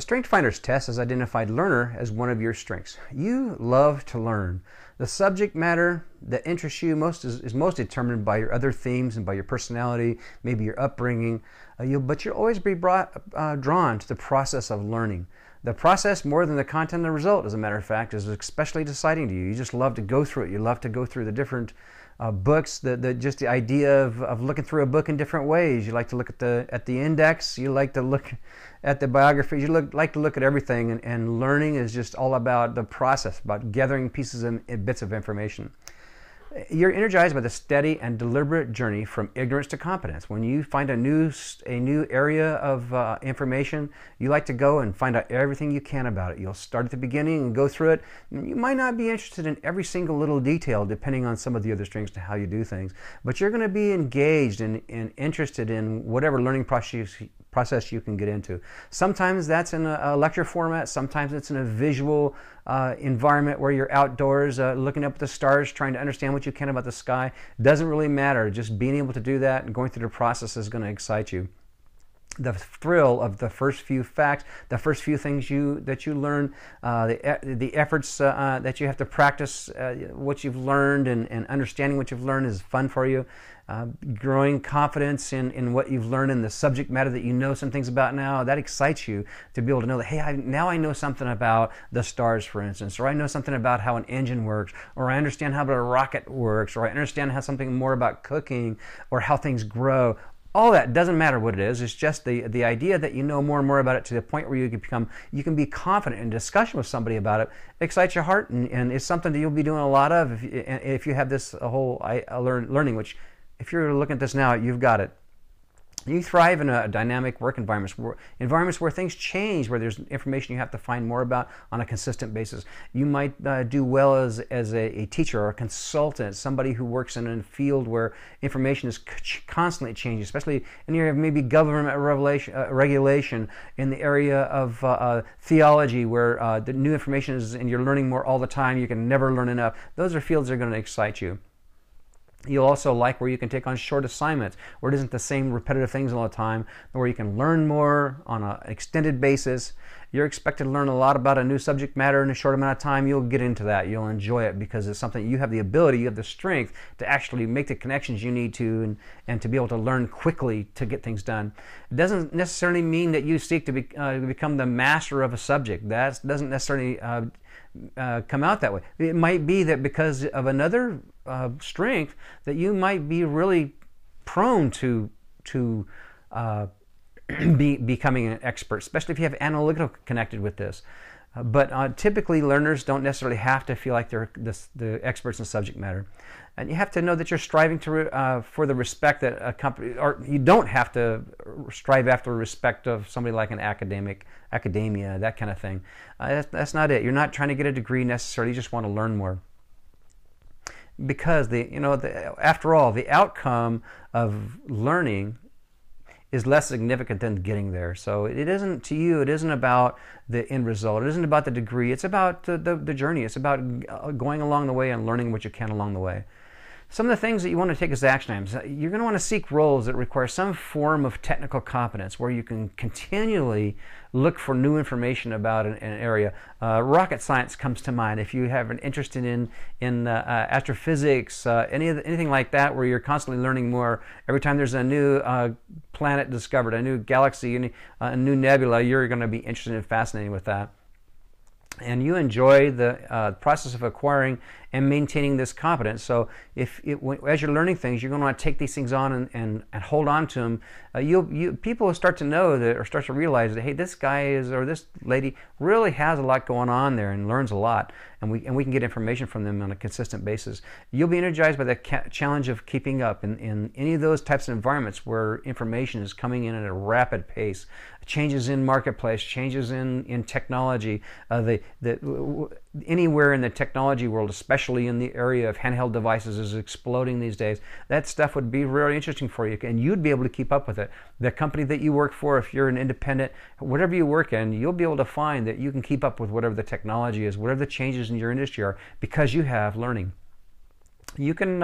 The StrengthsFinder's test has identified learner as one of your strengths. You love to learn. The subject matter that interests you most is most determined by your other themes and by your personality, maybe your upbringing, but you'll always be drawn to the process of learning. The process, more than the content and the result, as a matter of fact, is especially deciding to you. You just love to go through it. You love to go through the different books, just the idea of looking through a book in different ways. You like to look at the index. You like to look at the biographies. You like to look at everything, and learning is just all about the process, about gathering pieces and bits of information. You're energized by the steady and deliberate journey from ignorance to competence. When you find a new area of information, you like to go and find out everything you can about it. You'll start at the beginning and go through it. You might not be interested in every single little detail, depending on some of the other strengths to how you do things, but you're going to be engaged and interested in whatever learning process you can get into. Sometimes that's in a lecture format. Sometimes it's in a visual environment where you're outdoors looking up at the stars, trying to understand what you can about the sky. Doesn't really matter. Just being able to do that and going through the process is going to excite you. The thrill of the first few facts, the first few things that you learn, the efforts that you have to practice what you've learned and understanding what you've learned is fun for you. Growing confidence in what you've learned in the subject matter that you know some things about now, that excites you to be able to know that, hey, now I know something about the stars, for instance, or I know something about how an engine works, or I understand how a rocket works, or I understand how something more about cooking, or how things grow. All that doesn't matter what it is. It's just the idea that you know more and more about it to the point where you can be confident in discussion with somebody about it. Excites your heart, and it's something that you'll be doing a lot of if you have this whole learning, which if you're looking at this now, you've got it. You thrive in a dynamic work environments where things change, where there's information you have to find more about on a consistent basis. You might do well as a teacher or a consultant, somebody who works in a field where information is constantly changing, especially in the area of maybe government regulation, in the area of theology, where the new information is and you're learning more all the time. You can never learn enough. Those are fields that are going to excite you. You'll also like where you can take on short assignments, where it isn't the same repetitive things all the time, where you can learn more on an extended basis. You're expected to learn a lot about a new subject matter in a short amount of time. You'll get into that. You'll enjoy it because it's something you have the ability, you have the strength to actually make the connections you need to and to be able to learn quickly to get things done. It doesn't necessarily mean that you seek to become the master of a subject. That doesn't necessarily come out that way. It might be that because of another strength that you might be really prone to becoming an expert, especially if you have analytical connected with this. But typically learners don't necessarily have to feel like they're the experts in subject matter. And you have to know that you're striving for the respect that a company, or you don't have to strive after respect of somebody like an academia, that kind of thing. That's not it. You're not trying to get a degree necessarily. You just want to learn more. Because after all, the outcome of learning is less significant than getting there. So it isn't, to you, it isn't about the end result. It isn't about the degree. It's about the journey. It's about going along the way and learning what you can along the way. Some of the things that you want to take as action items, you're going to want to seek roles that require some form of technical competence where you can continually look for new information about an area. Rocket science comes to mind. If you have an interest in astrophysics, anything like that, where you're constantly learning more. Every time there's a new planet discovered, a new galaxy, a new nebula, you're going to be interested and fascinated with that. And you enjoy the process of acquiring and maintaining this competence. So as you're learning things, you're going to want to take these things on and hold on to them. People will start to know that, or start to realize that, hey, this guy or this lady really has a lot going on there and learns a lot, and we can get information from them on a consistent basis. You'll be energized by the challenge of keeping up in any of those types of environments where information is coming in at a rapid pace. Changes in marketplace, changes in technology, anywhere in the technology world, especially in the area of handheld devices, is exploding these days. That stuff would be really interesting for you, and you'd be able to keep up with it. The company that you work for, if you're an independent, whatever you work in, you'll be able to find that you can keep up with whatever the technology is, whatever the changes in your industry are, because you have learning. You can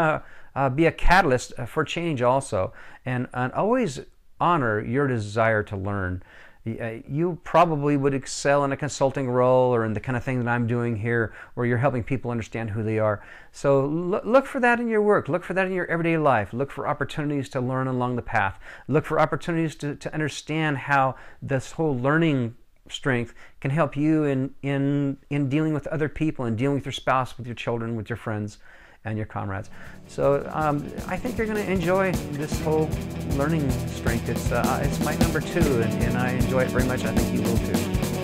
be a catalyst for change also, and always honor your desire to learn. You probably would excel in a consulting role or in the kind of thing that I'm doing here, where you're helping people understand who they are. So look for that in your work. Look for that in your everyday life. Look for opportunities to learn along the path. Look for opportunities to understand how this whole learning strength can help you in dealing with other people, and dealing with your spouse, with your children, with your friends, and your comrades. So I think you're going to enjoy this whole learning strength. It's my number 2, and I enjoy it very much. I think you will too.